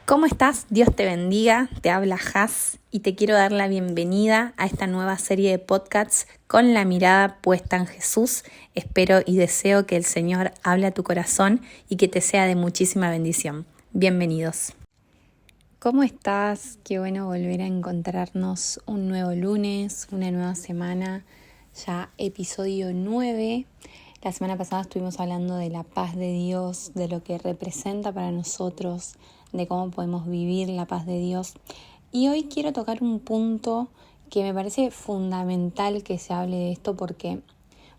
¿Cómo estás? Dios te bendiga, te habla Haz y te quiero dar la bienvenida a esta nueva serie de podcasts con la mirada puesta en Jesús. Espero y deseo que el Señor hable a tu corazón y que te sea de muchísima bendición. Bienvenidos. ¿Cómo estás? Qué bueno volver a encontrarnos un nuevo lunes, una nueva semana, ya episodio 9. La semana pasada estuvimos hablando de la paz de Dios, de lo que representa para nosotros, de cómo podemos vivir la paz de Dios. Y hoy quiero tocar un punto que me parece fundamental que se hable de esto porque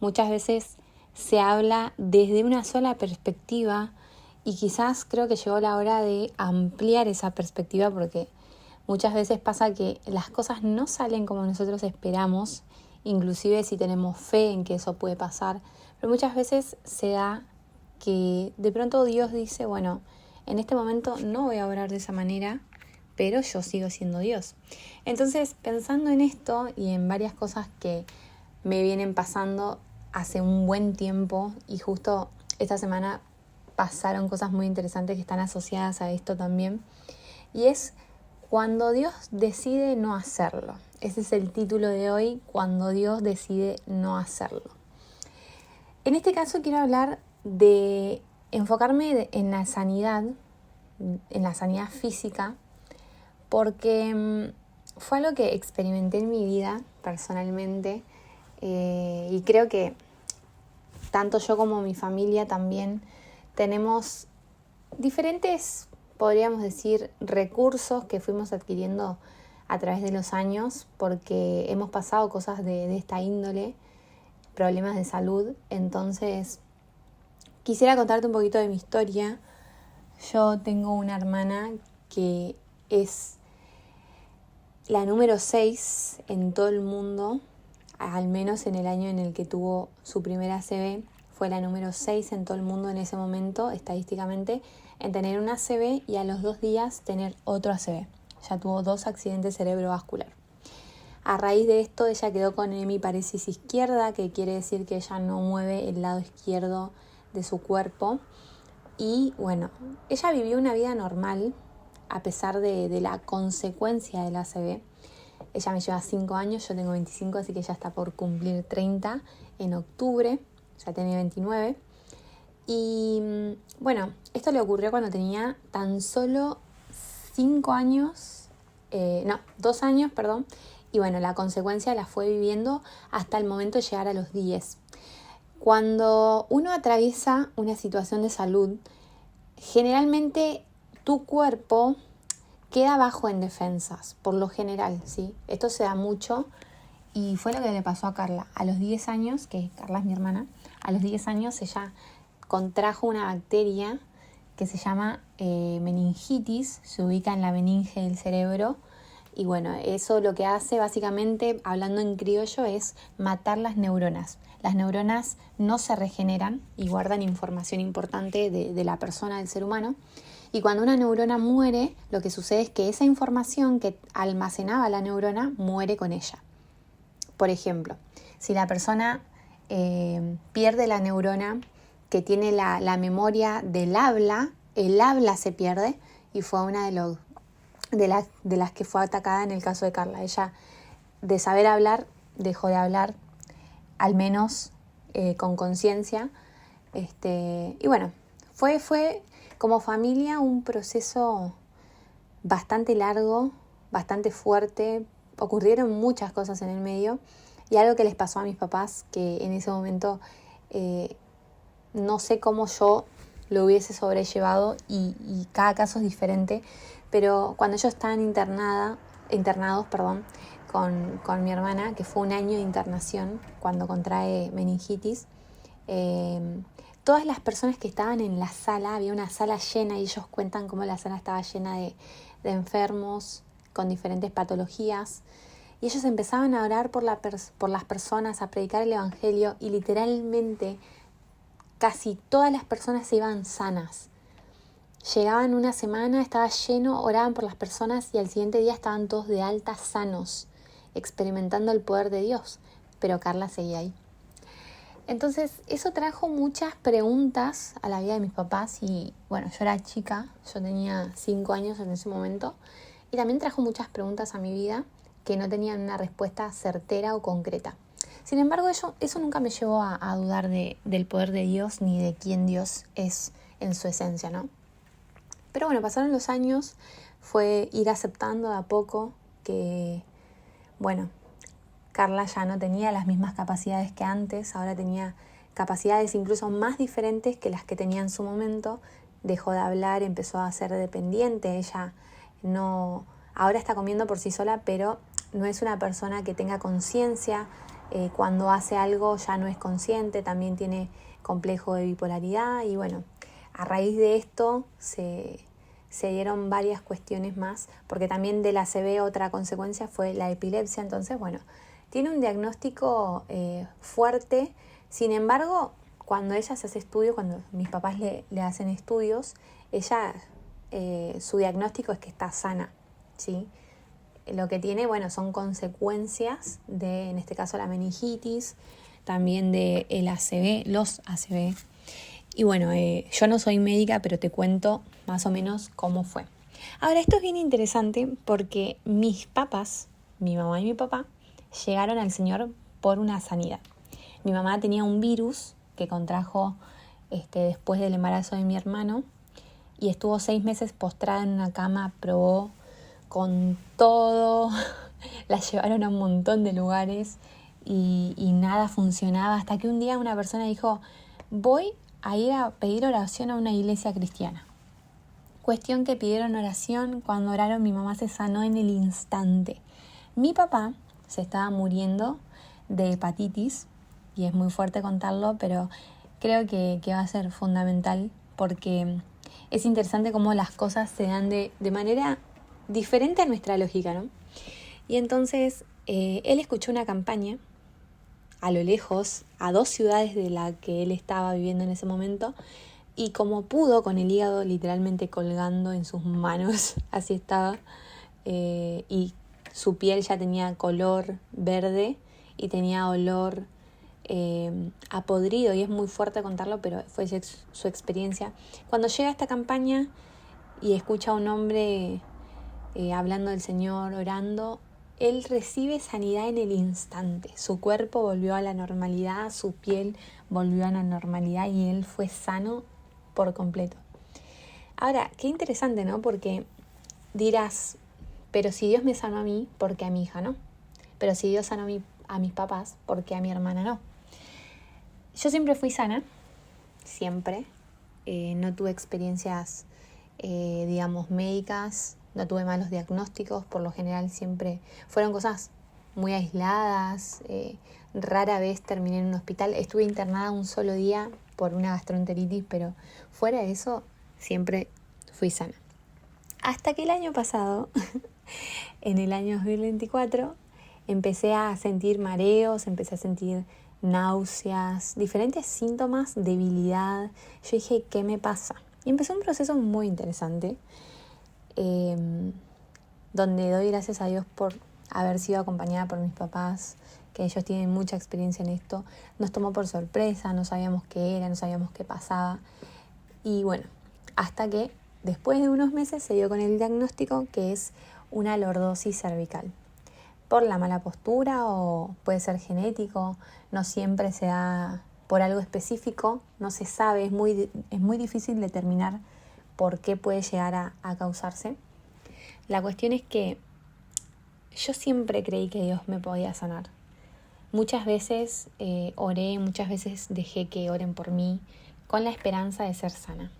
muchas veces se habla desde una sola perspectiva y quizás creo que llegó la hora de ampliar esa perspectiva porque muchas veces pasa que las cosas no salen como nosotros esperamos, inclusive si tenemos fe en que eso puede pasar, pero muchas veces se da que de pronto Dios dice, bueno, en este momento no voy a orar de esa manera, pero yo sigo siendo Dios. Entonces, pensando en esto y en varias cosas que me vienen pasando hace un buen tiempo y justo esta semana pasaron cosas muy interesantes que están asociadas a esto también, y es cuando Dios decide no hacerlo. Ese es el título de hoy, cuando Dios decide no hacerlo. En este caso quiero hablar de enfocarme en la sanidad física, porque fue algo que experimenté en mi vida personalmente y creo que tanto yo como mi familia también tenemos diferentes, podríamos decir, recursos que fuimos adquiriendo a través de los años porque hemos pasado cosas de esta índole, problemas de salud. Entonces quisiera contarte un poquito de mi historia. Yo tengo una hermana que es la número 6 en todo el mundo, al menos en el año en el que tuvo su primera ACV, fue la número 6 en todo el mundo en ese momento, estadísticamente, en tener una ACV y a los 2 días tener otro ACV. Ya tuvo 2 accidentes cerebrovasculares. A raíz de esto, ella quedó con hemiparesis izquierda, que quiere decir que ella no mueve el lado izquierdo de su cuerpo. Y bueno, ella vivió una vida normal a pesar de la consecuencia del ACV. Ella me lleva 5 años, yo tengo 25, así que ella está por cumplir 30 en octubre, ya tenía 29. Y bueno, esto le ocurrió cuando tenía tan solo 2 años, y bueno, la consecuencia la fue viviendo hasta el momento de llegar a los 10. Cuando uno atraviesa una situación de salud, generalmente tu cuerpo queda bajo en defensas, por lo general, ¿sí? Esto se da mucho y fue lo que le pasó a Carla. A los 10 años, que Carla es mi hermana, a los 10 años ella contrajo una bacteria que se llama meningitis, se ubica en la meninge del cerebro. Y bueno, eso lo que hace básicamente, hablando en criollo, es matar las neuronas. Las neuronas no se regeneran y guardan información importante de la persona, del ser humano. Y cuando una neurona muere, lo que sucede es que esa información que almacenaba la neurona muere con ella. Por ejemplo, si la persona pierde la neurona que tiene la memoria del habla, el habla se pierde y fue una de las que fue atacada en el caso de Carla. Ella, de saber hablar, dejó de hablar, al menos con conciencia. Y bueno, fue como familia un proceso bastante largo, bastante fuerte. Ocurrieron muchas cosas en el medio y algo que les pasó a mis papás que en ese momento no sé cómo yo lo hubiese sobrellevado y cada caso es diferente. Pero cuando ellos estaban internados, con mi hermana, que fue 1 año de internación cuando contrae meningitis, todas las personas que estaban en la sala, había una sala llena y ellos cuentan cómo la sala estaba llena de enfermos con diferentes patologías. Y ellos empezaban a orar por las personas, a predicar el evangelio y literalmente casi todas las personas se iban sanas. Llegaban una semana, estaba lleno, oraban por las personas y al siguiente día estaban todos de alta sanos, experimentando el poder de Dios. Pero Carla seguía ahí. Entonces eso trajo muchas preguntas a la vida de mis papás y bueno, yo era chica, yo tenía 5 años en ese momento y también trajo muchas preguntas a mi vida que no tenían una respuesta certera o concreta. Sin embargo, eso nunca me llevó a dudar del poder de Dios ni de quién Dios es en su esencia, ¿no? Pero bueno, pasaron los años, fue ir aceptando de a poco que, bueno, Carla ya no tenía las mismas capacidades que antes, ahora tenía capacidades incluso más diferentes que las que tenía en su momento. Dejó de hablar, empezó a ser dependiente, ella no, ahora está comiendo por sí sola, pero no es una persona que tenga conciencia, cuando hace algo ya no es consciente, también tiene complejo de bipolaridad y bueno, a raíz de esto se dieron varias cuestiones más, porque también del ACV otra consecuencia fue la epilepsia, entonces bueno, tiene un diagnóstico fuerte. Sin embargo, cuando ella se hace estudios, cuando mis papás le hacen estudios, ella, su diagnóstico es que está sana, ¿sí? Lo que tiene, bueno, son consecuencias de, en este caso, la meningitis, también de el ACV, los ACV. Y bueno, yo no soy médica, pero te cuento más o menos cómo fue. Ahora, esto es bien interesante porque mis papás, mi mamá y mi papá, llegaron al Señor por una sanidad. Mi mamá tenía un virus que contrajo después del embarazo de mi hermano y estuvo 6 meses postrada en una cama, probó con todo, la llevaron a un montón de lugares y nada funcionaba hasta que un día una persona dijo, voy a ir a pedir oración a una iglesia cristiana. Cuestión que pidieron oración, cuando oraron mi mamá se sanó en el instante. Mi papá se estaba muriendo de hepatitis y es muy fuerte contarlo, pero creo que va a ser fundamental porque es interesante cómo las cosas se dan de manera diferente a nuestra lógica, ¿no? Y entonces él escuchó una campaña a lo lejos, a 2 ciudades de la que él estaba viviendo en ese momento, y como pudo, con el hígado literalmente colgando en sus manos, así estaba, y su piel ya tenía color verde y tenía olor a podrido, y es muy fuerte contarlo, pero fue su experiencia. Cuando llega a esta campaña y escucha a un hombre hablando del Señor, orando, él recibe sanidad en el instante. Su cuerpo volvió a la normalidad, su piel volvió a la normalidad y él fue sano por completo. Ahora, qué interesante, ¿no? Porque dirás, pero si Dios me sanó a mí, ¿por qué a mi hija no? Pero si Dios sanó a mis papás, ¿por qué a mi hermana no? Yo siempre fui sana, siempre. No tuve experiencias, digamos, médicas, no tuve malos diagnósticos, por lo general siempre fueron cosas muy aisladas, rara vez terminé en un hospital, estuve internada un solo día por una gastroenteritis, pero fuera de eso siempre fui sana. Hasta que el año pasado, en el año 2024, empecé a sentir mareos, empecé a sentir náuseas, diferentes síntomas, debilidad. Yo dije, ¿qué me pasa? Y empezó un proceso muy interesante, donde doy gracias a Dios por haber sido acompañada por mis papás, que ellos tienen mucha experiencia en esto. Nos tomó por sorpresa, no sabíamos qué era, no sabíamos qué pasaba. Y bueno, hasta que después de unos meses se dio con el diagnóstico que es una lordosis cervical. Por la mala postura o puede ser genético, no siempre se da por algo específico, no se sabe, es muy difícil determinar por qué puede llegar a causarse. La cuestión es que yo siempre creí que Dios me podía sanar. Muchas veces oré, muchas veces dejé que oren por mí con la esperanza de ser sana.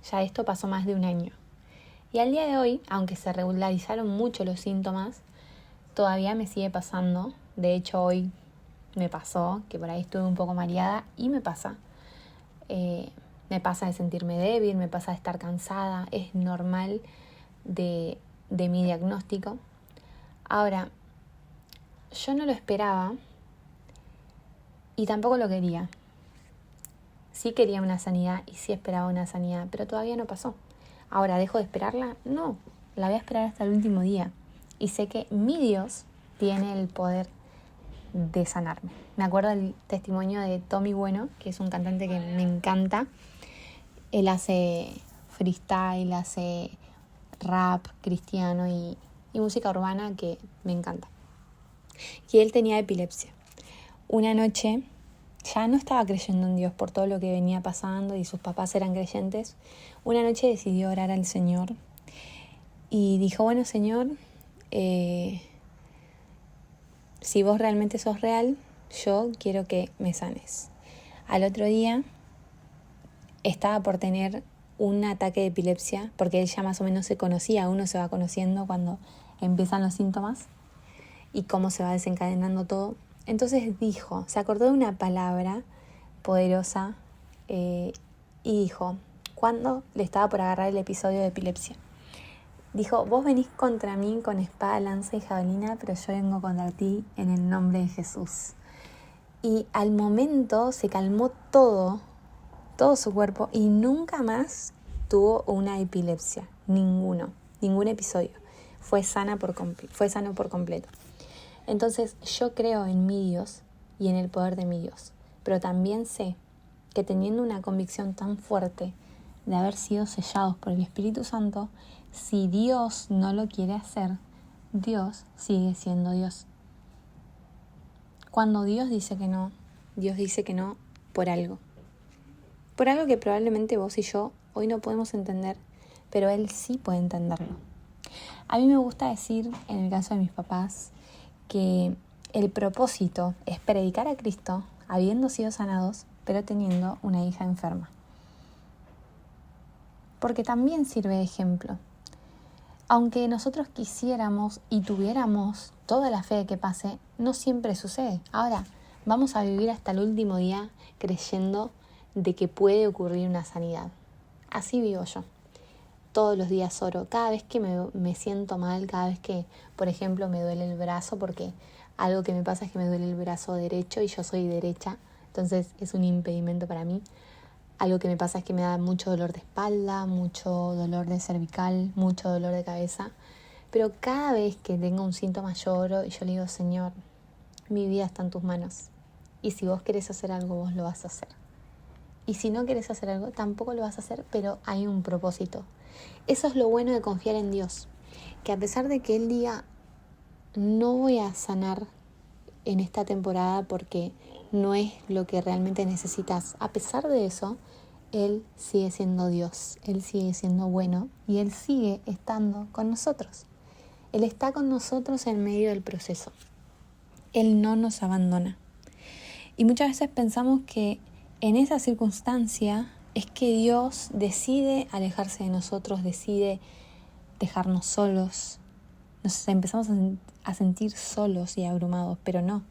Ya esto pasó más de un año. Y al día de hoy, aunque se regularizaron mucho los síntomas, todavía me sigue pasando. De hecho, hoy me pasó, que por ahí estuve un poco mareada y me pasa. Me pasa de sentirme débil, me pasa de estar cansada. Es normal de mi diagnóstico. Ahora, yo no lo esperaba y tampoco lo quería. Sí quería una sanidad y sí esperaba una sanidad, pero todavía no pasó. Ahora, ¿dejo de esperarla? No, la voy a esperar hasta el último día. Y sé que mi Dios tiene el poder de sanarme. Me acuerdo del testimonio de Tommy Bueno, que es un cantante que me encanta. Él hace freestyle, hace rap cristiano y música urbana que me encanta. Y él tenía epilepsia. Una noche ya no estaba creyendo en Dios por todo lo que venía pasando y sus papás eran creyentes. Una noche decidió orar al Señor y dijo, bueno, Señor, si vos realmente sos real, yo quiero que me sanes. Al otro día estaba por tener un ataque de epilepsia, porque él ya más o menos se conocía, uno se va conociendo cuando empiezan los síntomas y cómo se va desencadenando todo. Entonces dijo, se acordó de una palabra poderosa y dijo, cuando le estaba por agarrar el episodio de epilepsia, dijo, vos venís contra mí con espada, lanza y jabalina, pero yo vengo contra ti en el nombre de Jesús. Y al momento se calmó todo su cuerpo y nunca más tuvo una epilepsia, ningún episodio. Fue sano por completo. Entonces yo creo en mi Dios y en el poder de mi Dios, pero también sé que teniendo una convicción tan fuerte de haber sido sellados por el Espíritu Santo, si Dios no lo quiere hacer, Dios sigue siendo Dios. Cuando Dios dice que no por algo. Por algo que probablemente vos y yo hoy no podemos entender, pero Él sí puede entenderlo. A mí me gusta decir, en el caso de mis papás, que el propósito es predicar a Cristo habiendo sido sanados, pero teniendo una hija enferma. Porque también sirve de ejemplo. Aunque nosotros quisiéramos y tuviéramos toda la fe de que pase, no siempre sucede. Ahora, vamos a vivir hasta el último día creyendo de que puede ocurrir una sanidad. Así vivo yo. Todos los días oro. Cada vez que me siento mal, cada vez que, por ejemplo, me duele el brazo, porque algo que me pasa es que me duele el brazo derecho y yo soy derecha, entonces es un impedimento para mí. Algo que me pasa es que me da mucho dolor de espalda, mucho dolor de cervical, mucho dolor de cabeza. Pero cada vez que tengo un síntoma lloro y yo le digo, Señor, mi vida está en tus manos. Y si vos querés hacer algo, vos lo vas a hacer. Y si no querés hacer algo, tampoco lo vas a hacer, pero hay un propósito. Eso es lo bueno de confiar en Dios. Que a pesar de que Él diga, no voy a sanar en esta temporada porque no es lo que realmente necesitas. A pesar de eso, Él sigue siendo Dios, Él sigue siendo bueno y Él sigue estando con nosotros. Él está con nosotros en medio del proceso. Él no nos abandona. Y muchas veces pensamos que en esa circunstancia es que Dios decide alejarse de nosotros, decide dejarnos solos. Nos empezamos a sentir solos y abrumados, pero no.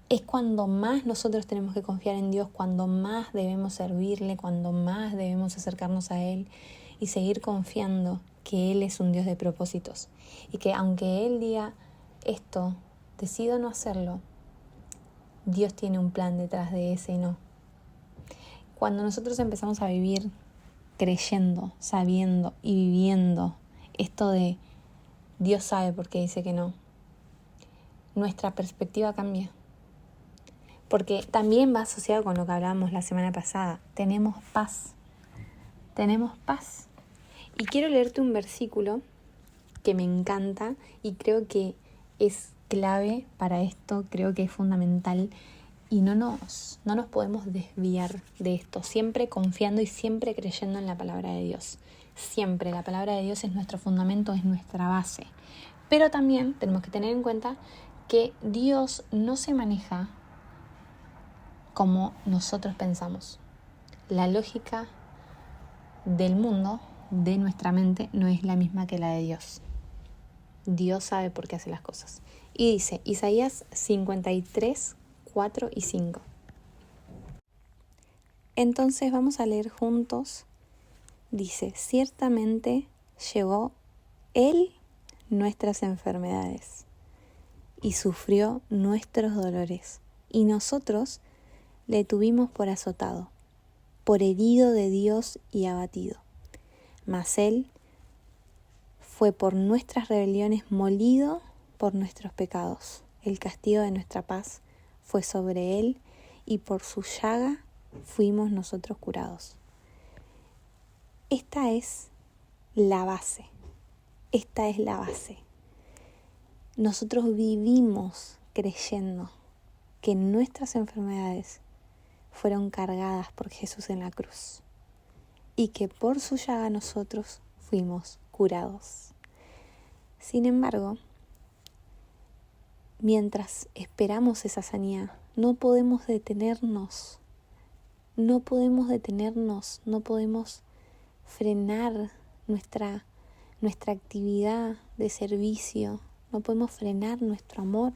Es cuando más nosotros tenemos que confiar en Dios, cuando más debemos servirle, cuando más debemos acercarnos a Él y seguir confiando que Él es un Dios de propósitos. Y que aunque Él diga esto, decido no hacerlo, Dios tiene un plan detrás de ese no. Cuando nosotros empezamos a vivir creyendo, sabiendo y viviendo esto de Dios sabe por qué dice que no, nuestra perspectiva cambia. Porque también va asociado con lo que hablábamos la semana pasada. Tenemos paz. Tenemos paz. Y quiero leerte un versículo que me encanta y creo que es clave para esto, creo que es fundamental y no nos podemos desviar de esto, siempre confiando y siempre creyendo en la palabra de Dios. Siempre, la palabra de Dios es nuestro fundamento, es nuestra base. Pero también tenemos que tener en cuenta que Dios no se maneja como nosotros pensamos. La lógica del mundo, de nuestra mente, no es la misma que la de Dios. Dios sabe por qué hace las cosas. Y dice, Isaías 53, 4 y 5. Entonces vamos a leer juntos. Dice, ciertamente llevó Él nuestras enfermedades y sufrió nuestros dolores. Y nosotros le tuvimos por azotado, por herido de Dios y abatido. Mas Él fue por nuestras rebeliones molido por nuestros pecados. El castigo de nuestra paz fue sobre él y por su llaga fuimos nosotros curados. Esta es la base. Esta es la base. Nosotros vivimos creyendo que nuestras enfermedades fueron cargadas por Jesús en la cruz y que por su llaga nosotros fuimos curados. Sin embargo, mientras esperamos esa sanidad, no podemos detenernos, no podemos frenar nuestra actividad de servicio, no podemos frenar nuestro amor.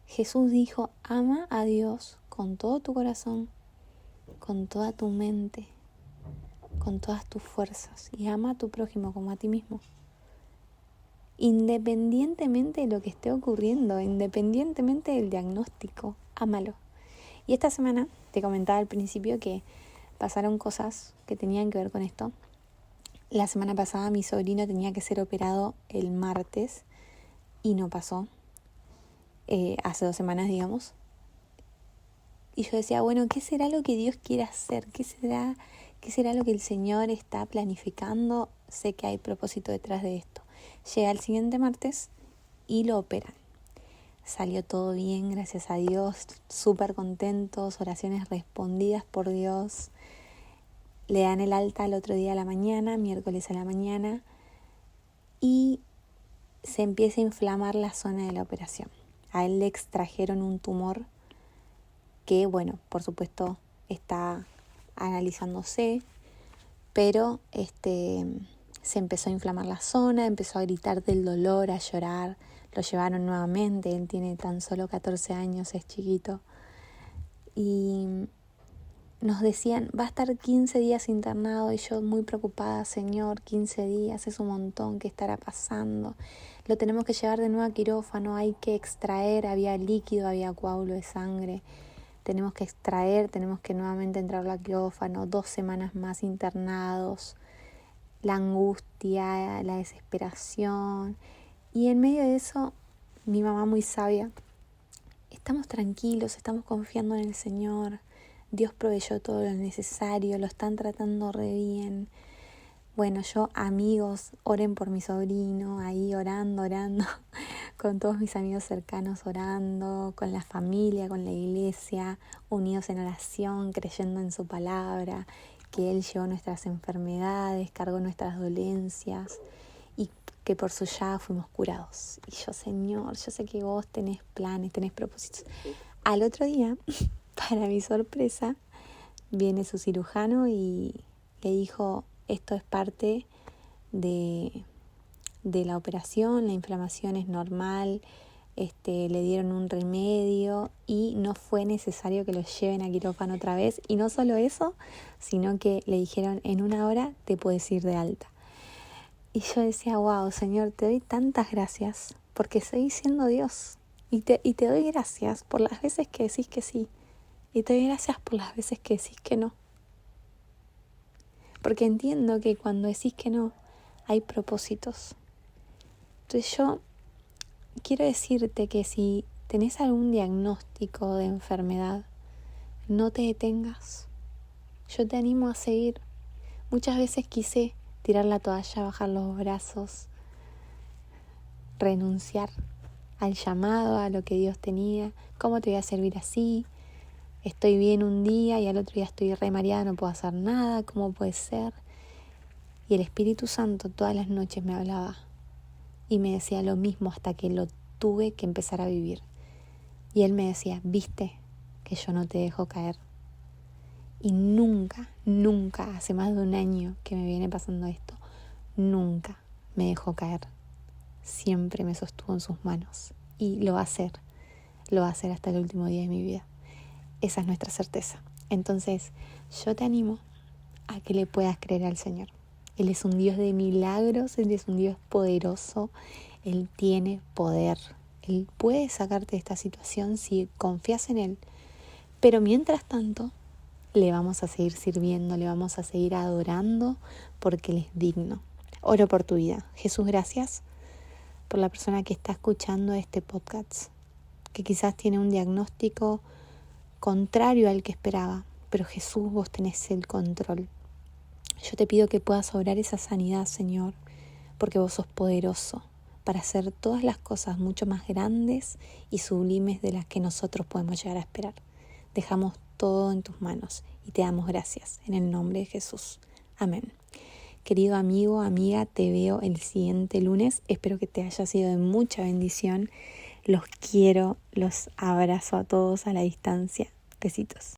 Jesús dijo, ama a Dios con todo tu corazón, con toda tu mente, con todas tus fuerzas y ama a tu prójimo como a ti mismo. Independientemente de lo que esté ocurriendo, independientemente del diagnóstico, ámalo. Y esta semana te comentaba al principio que pasaron cosas que tenían que ver con esto. La semana pasada mi sobrino tenía que ser operado el martes y no pasó. Hace 2 semanas, digamos. Y yo decía, bueno, ¿qué será lo que Dios quiere hacer? ¿Qué será lo que el Señor está planificando? Sé que hay propósito detrás de esto. Llega el siguiente martes y lo operan. Salió todo bien, gracias a Dios, súper contentos, oraciones respondidas por Dios. Le dan el alta el otro día a la mañana, miércoles a la mañana, y se empieza a inflamar la zona de la operación. A él le extrajeron un tumor que, bueno, por supuesto está analizándose, pero se empezó a inflamar la zona, empezó a gritar del dolor, a llorar. Lo llevaron nuevamente, él tiene tan solo 14 años, es chiquito. Y nos decían, va a estar 15 días internado, y yo muy preocupada, Señor, 15 días, es un montón, ¿qué estará pasando? Lo tenemos que llevar de nuevo a quirófano, hay que extraer, había líquido, había coágulo de sangre, tenemos que extraer, tenemos que nuevamente entrarlo a quirófano, 2 semanas más internados, la angustia, la desesperación. Y en medio de eso, mi mamá muy sabia, estamos tranquilos, estamos confiando en el Señor, Dios proveyó todo lo necesario, lo están tratando re bien. Bueno, yo, amigos, oren por mi sobrino, ahí orando, con todos mis amigos cercanos orando, con la familia, con la iglesia, unidos en oración, creyendo en su palabra, que Él llevó nuestras enfermedades, cargó nuestras dolencias y que por su llaga fuimos curados. Y yo, Señor, yo sé que vos tenés planes, tenés propósitos. Al otro día, para mi sorpresa, viene su cirujano y le dijo, esto es parte de la operación, la inflamación es normal, le dieron un remedio y no fue necesario que lo lleven a quirófano otra vez. Y no solo eso, sino que le dijeron, en 1 hora te puedes ir de alta. Y yo decía, wow, Señor, te doy tantas gracias porque seguís siendo Dios. Y te doy gracias por las veces que decís que sí. Y te doy gracias por las veces que decís que no. Porque entiendo que cuando decís que no, hay propósitos. Entonces yo quiero decirte que si tenés algún diagnóstico de enfermedad, no te detengas. Yo te animo a seguir. Muchas veces quise tirar la toalla, bajar los brazos, renunciar al llamado, a lo que Dios tenía. ¿Cómo te voy a servir así? Estoy bien un día y al otro día estoy re mareada, no puedo hacer nada, ¿cómo puede ser? Y el Espíritu Santo todas las noches me hablaba y me decía lo mismo hasta que lo tuve que empezar a vivir. Y Él me decía, ¿viste que yo no te dejo caer? Y nunca, hace más de 1 año que me viene pasando esto, nunca me dejó caer. Siempre me sostuvo en sus manos y lo va a hacer hasta el último día de mi vida. Esa es nuestra certeza. Entonces, yo te animo a que le puedas creer al Señor. Él es un Dios de milagros, Él es un Dios poderoso, Él tiene poder. Él puede sacarte de esta situación si confías en Él. Pero mientras tanto, le vamos a seguir sirviendo, le vamos a seguir adorando porque Él es digno. Oro por tu vida. Jesús, gracias por la persona que está escuchando este podcast. que quizás tiene un diagnóstico contrario al que esperaba, pero Jesús, vos tenés el control. Yo te pido que puedas obrar esa sanidad, Señor, porque vos sos poderoso para hacer todas las cosas mucho más grandes y sublimes de las que nosotros podemos llegar a esperar. Dejamos todo en tus manos y te damos gracias en el nombre de Jesús. Amén. Querido amigo, amiga, te veo el siguiente lunes. Espero que te haya sido de mucha bendición. Los quiero, los abrazo a todos a la distancia. Besitos.